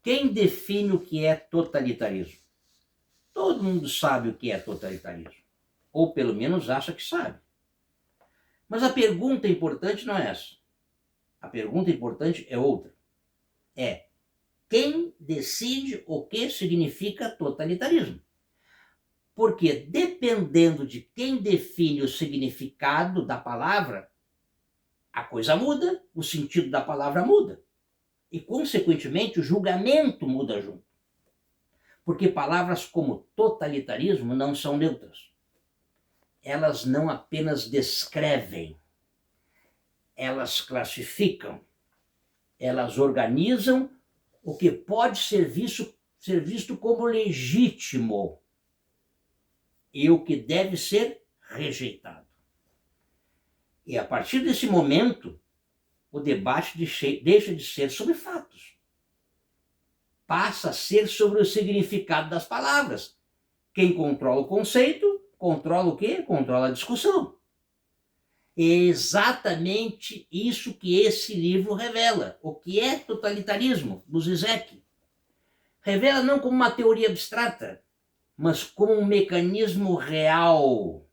Quem define o que é totalitarismo? Todo mundo sabe o que é totalitarismo, ou pelo menos acha que sabe. Mas a pergunta importante não é essa. A pergunta importante é outra. É quem decide o que significa totalitarismo? Porque dependendo de quem define o significado da palavra, a coisa muda, o sentido da palavra muda. E, consequentemente, o julgamento muda junto. Porque palavras como totalitarismo não são neutras. Elas não apenas descrevem, elas classificam, elas organizam o que pode ser visto como legítimo e o que deve ser rejeitado. E a partir desse momento, o debate deixa de ser sobre fatos. Passa a ser sobre o significado das palavras. Quem controla o conceito, controla o quê? Controla a discussão. É exatamente isso que esse livro revela. O que é totalitarismo, do Zizek. Revela não como uma teoria abstrata, mas como um mecanismo real.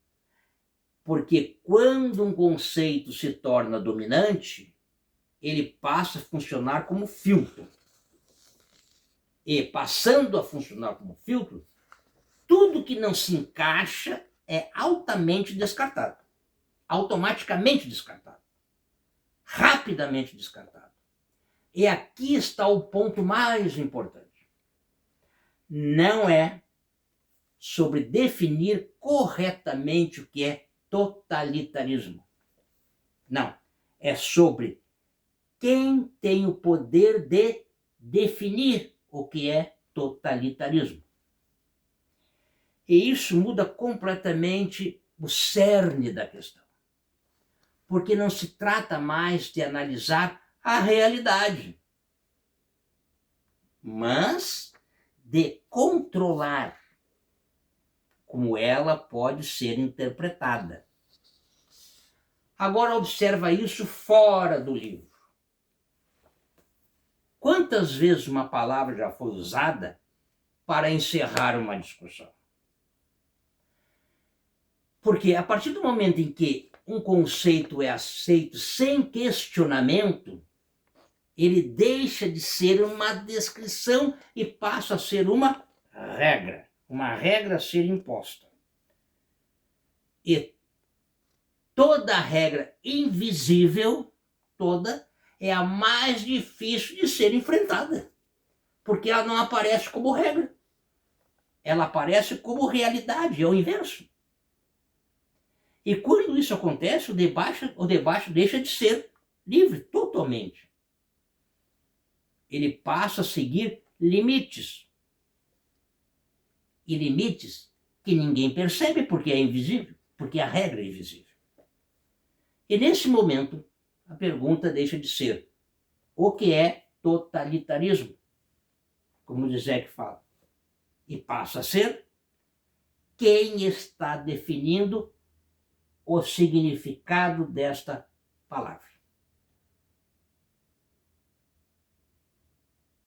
Porque quando um conceito se torna dominante, ele passa a funcionar como filtro. E passando a funcionar como filtro, tudo que não se encaixa é altamente descartado. Automaticamente descartado. Rapidamente descartado. E aqui está o ponto mais importante. Não é sobre definir corretamente o que é totalitarismo. Não. É sobre quem tem o poder de definir o que é totalitarismo. E isso muda completamente o cerne da questão. Porque não se trata mais de analisar a realidade, mas de controlar como ela pode ser interpretada. Agora observa isso fora do livro. Quantas vezes uma palavra já foi usada para encerrar uma discussão? Porque a partir do momento em que um conceito é aceito sem questionamento, ele deixa de ser uma descrição e passa a ser uma regra a ser imposta. E toda regra invisível, é a mais difícil de ser enfrentada, porque ela não aparece como regra, ela aparece como realidade, é o inverso. E quando isso acontece, o debate deixa de ser livre totalmente. Ele passa a seguir limites. E limites que ninguém percebe porque é invisível, porque a regra é invisível. E nesse momento, a pergunta deixa de ser o que é totalitarismo, como o Zizek fala, e passa a ser quem está definindo o significado desta palavra.